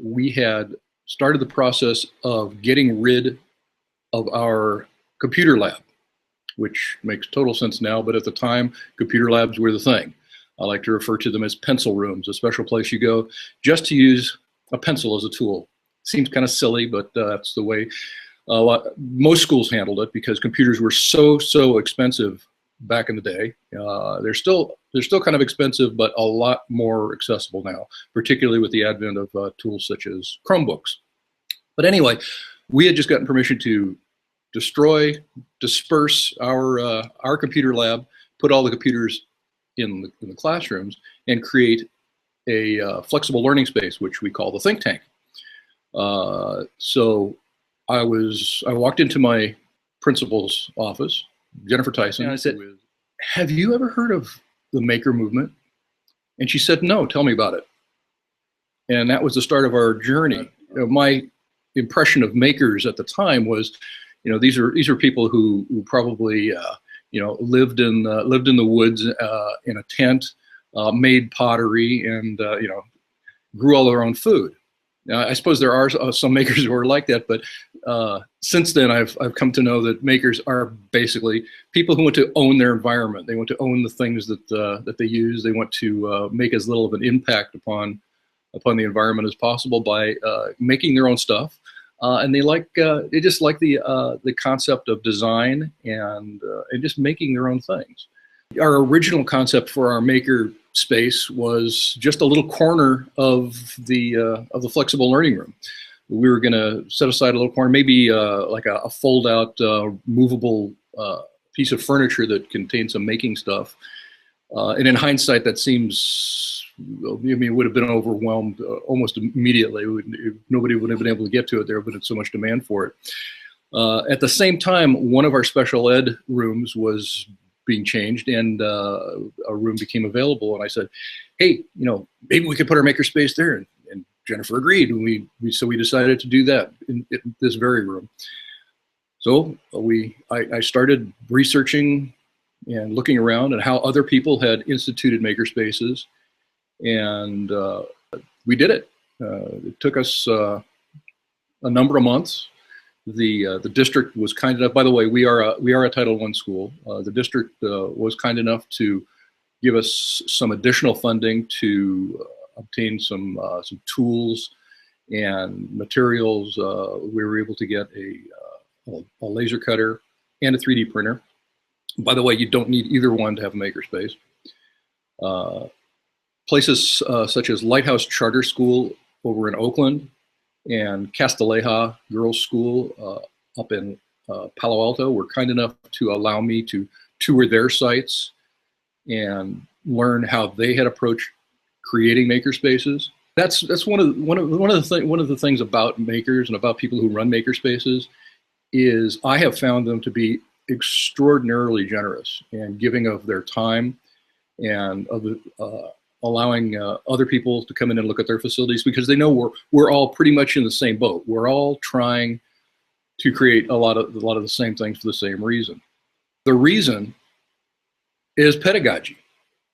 we had started the process of getting rid of our computer lab, which makes total sense now, but at the time, computer labs were the thing. I like to refer to them as pencil rooms, a special place you go just to use a pencil as a tool. Seems kind of silly, but that's the way most schools handled it, because computers were so expensive back in the day. They're still kind of expensive, but a lot more accessible now, particularly with the advent of tools such as Chromebooks. But anyway, we had just gotten permission to disperse our computer lab, put all the computers in the classrooms, and create a flexible learning space, which we call the think tank. So I walked into my principal's office, Jennifer Tyson, and I said, "Have you ever heard of the maker movement?" And she said, "No, tell me about it." And that was the start of our journey. My impression of makers at the time was, these are people who probably lived in the woods in a tent, made pottery, and grew all their own food. Now, I suppose there are some makers who are like that, but since then I've come to know that makers are basically people who want to own their environment. They want to own the things that they use. They want to make as little of an impact upon the environment as possible by making their own stuff. And they just like the concept of design and just making their own things. Our original concept for our maker space was just a little corner of the flexible learning room. We were going to set aside a little corner, maybe like a fold-out, movable piece of furniture that contained some making stuff. And in hindsight, that seems, it would have been overwhelmed almost immediately. Nobody would have been able to get to it. There would have been so much demand for it. At the same time, one of our special ed rooms was being changed, and a room became available. And I said, "Hey, maybe we could put our makerspace there." And Jennifer agreed. And so we decided to do that in this very room. So I started researching and looking around at how other people had instituted makerspaces, and we did it. It took us a number of months. The district was kind enough. By the way, we are a Title I school. The district was kind enough to give us some additional funding to obtain some tools and materials. We were able to get a laser cutter and a 3D printer. By the way, you don't need either one to have a makerspace. Places such as Lighthouse Charter School over in Oakland and Castilleja Girls School up in Palo Alto were kind enough to allow me to tour their sites and learn how they had approached creating makerspaces. That's one of the things about makers and about people who run makerspaces is I have found them to be extraordinarily generous and giving of their time and of allowing other people to come in and look at their facilities, because they know we're all pretty much in the same boat. We're all trying to create a lot of the same things for the same reason. The reason is pedagogy.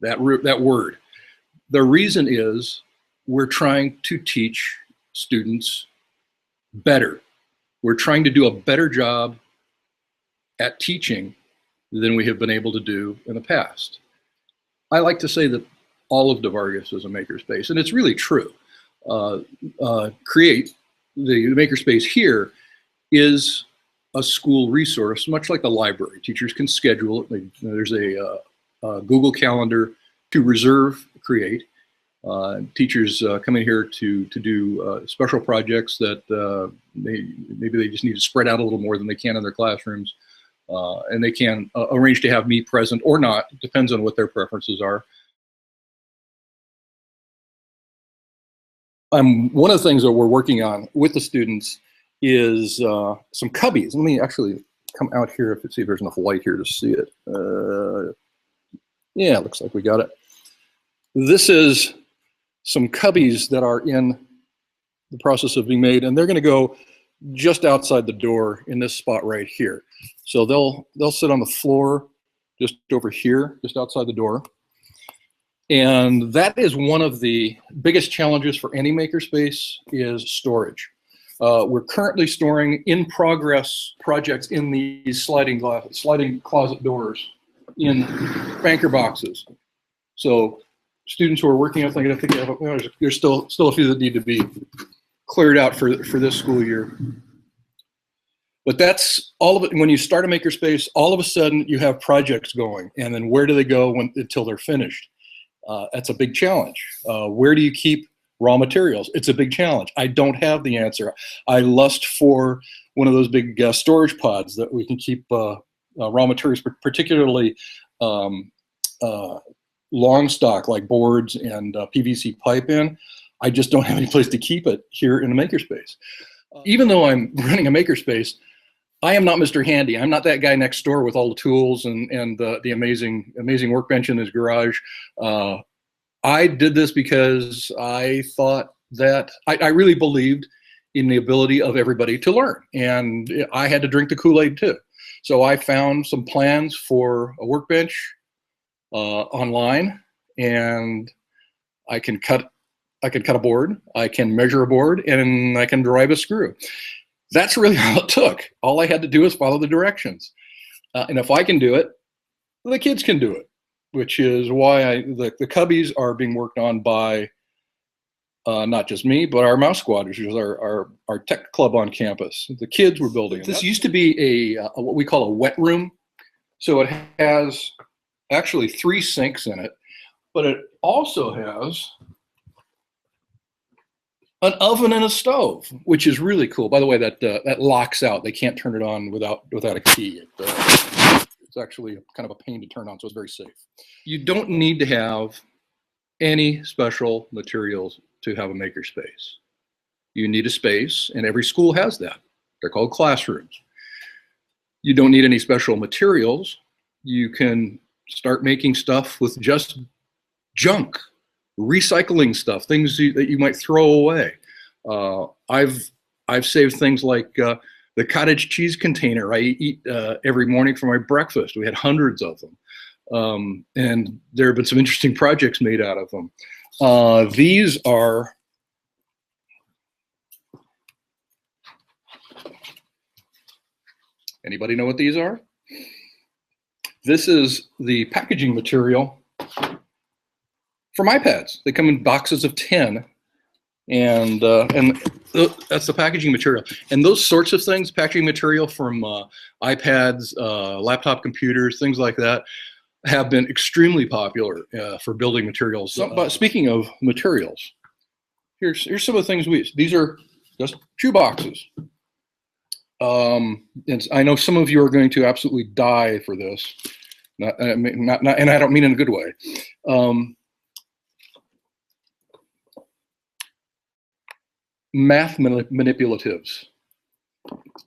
That word. The reason is we're trying to teach students better. We're trying to do a better job at teaching than we have been able to do in the past. I like to say that all of DeVargas is a makerspace, and it's really true. Create, the makerspace here, is a school resource, much like the library. Teachers can schedule it. There's a Google Calendar to reserve Create. Teachers come in here to do special projects that maybe they just need to spread out a little more than they can in their classrooms. And they can arrange to have me present or not. It depends on what their preferences are. One of the things that we're working on with the students is some cubbies. Let me actually come out here see if there's enough light here to see it. Yeah, it looks like we got it. This is some cubbies that are in the process of being made, and they're going to go just outside the door in this spot right here. So they'll sit on the floor just over here, just outside the door. And that is one of the biggest challenges for any makerspace is storage. We're currently storing in progress projects in these sliding closet doors in banker boxes. So students who are working, I think there's still a few that need to be cleared out for this school year. But that's all of it. When you start a makerspace, all of a sudden you have projects going, and then where do they go until they're finished? That's a big challenge. Where do you keep raw materials? It's a big challenge. I don't have the answer. I lust for one of those big storage pods that we can keep raw materials, particularly long stock like boards and PVC pipe in. I just don't have any place to keep it here in a makerspace. Even though I'm running a makerspace, I am not Mr. Handy. I'm not that guy next door with all the tools and the amazing workbench in his garage. I did this because I thought that I really believed in the ability of everybody to learn, and I had to drink the Kool-Aid too. So I found some plans for a workbench online, and I can cut a board, I can measure a board, and I can drive a screw. That's really all it took. All I had to do was follow the directions. And if I can do it, the kids can do it, which is why the cubbies are being worked on by not just me, but our Mouse Squad, which is our tech club on campus. The kids were building it. This used to be a what we call a wet room. So it has actually 3 sinks in it, but it also has an oven and a stove, which is really cool. By the way, that locks out. They can't turn it on without a key. It's actually kind of a pain to turn on, so it's very safe. You don't need to have any special materials to have a makerspace. You need a space, and every school has that. They're called classrooms. You don't need any special materials. You can start making stuff with just junk. Recycling stuff, things that you might throw away. I've saved things like the cottage cheese container I eat every morning for my breakfast. We had hundreds of them, and there have been some interesting projects made out of them. These are anybody know what these are? This is the packaging material from iPads. They come in boxes of 10, and that's the packaging material. And those sorts of things, packaging material from iPads, laptop computers, things like that, have been extremely popular for building materials. But speaking of materials, here's some of the things we use. These are just shoe boxes. And I know some of you are going to absolutely die for this, and I don't mean in a good way. Math manipulatives.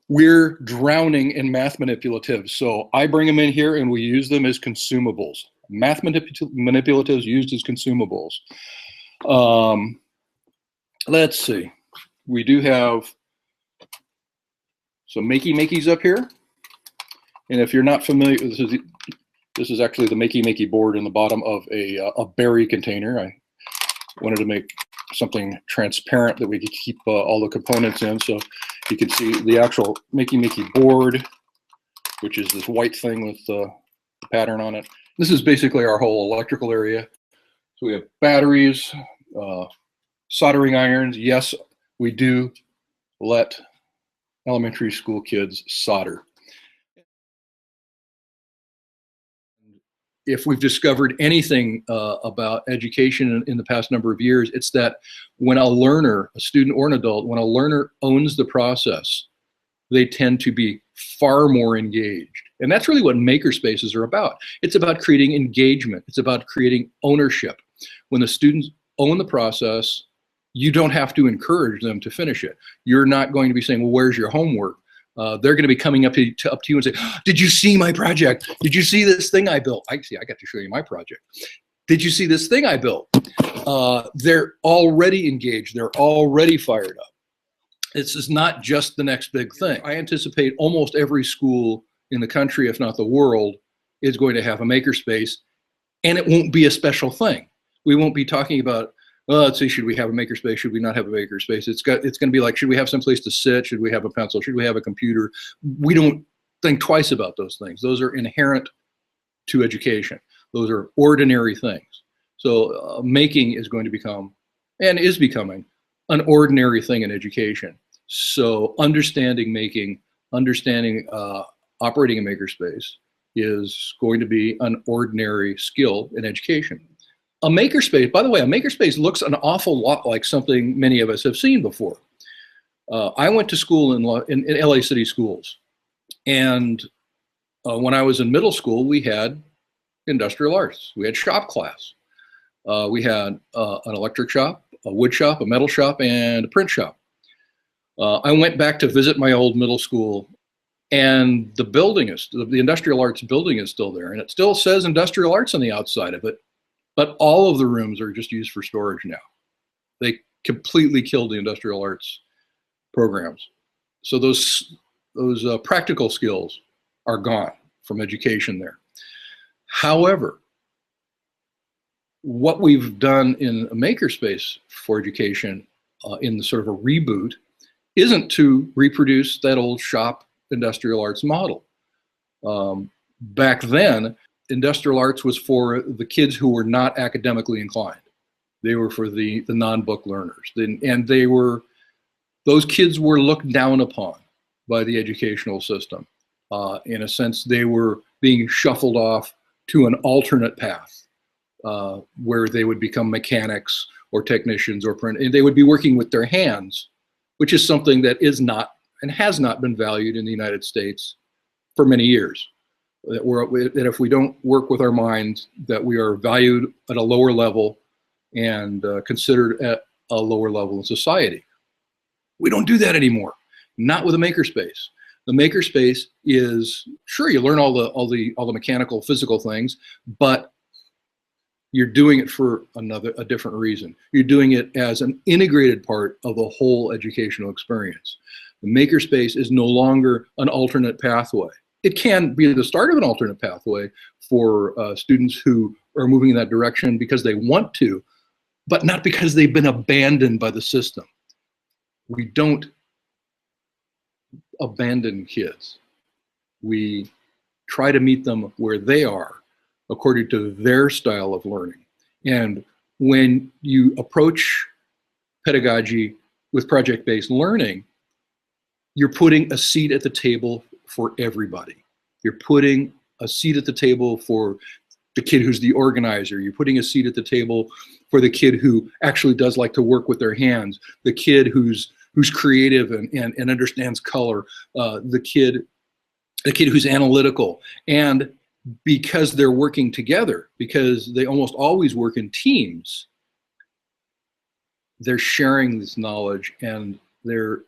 We're drowning in math manipulatives. So I bring them in here and we use them as consumables. Math manipulatives used as consumables. Let's see. We do have some makey-makeys up here. And if you're not familiar, this is actually the makey-makey board in the bottom of a berry container. I wanted to make something transparent that we could keep all the components in, so you can see the actual makey-makey board, which is this white thing with the pattern on it. This is basically our whole electrical area. So we have batteries, soldering irons. Yes, we do let elementary school kids solder. If we've discovered anything about education in the past number of years, it's that when a learner, a student or an adult, when a learner owns the process, they tend to be far more engaged. And that's really what makerspaces are about. It's about creating engagement. It's about creating ownership. When the students own the process, you don't have to encourage them to finish it. You're not going to be saying, well, where's your homework? They're going to be coming up to you and say, did you see my project? Did you see this thing I built? I got to show you my project. Did you see this thing I built? They're already engaged. They're already fired up. This is not just the next big thing. I anticipate almost every school in the country, if not the world, is going to have a makerspace, and it won't be a special thing. We won't be talking about, well, let's see, should we have a makerspace? Should we not have a makerspace? It's going to be like, should we have someplace to sit? Should we have a pencil? Should we have a computer? We don't think twice about those things. Those are inherent to education. Those are ordinary things. So making is going to become, and is becoming, an ordinary thing in education. So understanding making, understanding operating a makerspace is going to be an ordinary skill in education. A makerspace, by the way, a makerspace looks an awful lot like something many of us have seen before. I went to school in LA City schools. And when I was in middle school, we had industrial arts. We had shop class. We had an electric shop, a wood shop, a metal shop, and a print shop. I went back to visit my old middle school, and the industrial arts building is still there, and it still says industrial arts on the outside of it, but all of the rooms are just used for storage now. They completely killed the industrial arts programs. So those practical skills are gone from education there. However, what we've done in a makerspace for education in the sort of a reboot isn't to reproduce that old shop industrial arts model. Back then, industrial arts was for the kids who were not academically inclined. They were for the non-book learners. And those kids were looked down upon by the educational system. In a sense, they were being shuffled off to an alternate path where they would become mechanics or technicians or print, and they would be working with their hands, which is something that is not and has not been valued in the United States for many years. That if we don't work with our minds, that we are valued at a lower level and considered at a lower level in society. We don't do that anymore. Not with a makerspace. The makerspace is, sure, you learn all the mechanical, physical things, but you're doing it for a different reason. You're doing it as an integrated part of the whole educational experience. The makerspace is no longer an alternate pathway. It can be the start of an alternate pathway for students who are moving in that direction because they want to, but not because they've been abandoned by the system. We don't abandon kids. We try to meet them where they are according to their style of learning. And when you approach pedagogy with project-based learning, you're putting a seat at the table for everybody. You're putting a seat at the table for the kid who's the organizer. You're putting a seat at the table for the kid who actually does like to work with their hands, the kid who's creative and understands color, the kid who's analytical. And because they're working together, because they almost always work in teams, they're sharing this knowledge and they're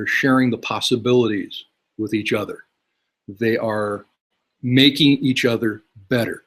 sharing the possibilities with each other. They are making each other better.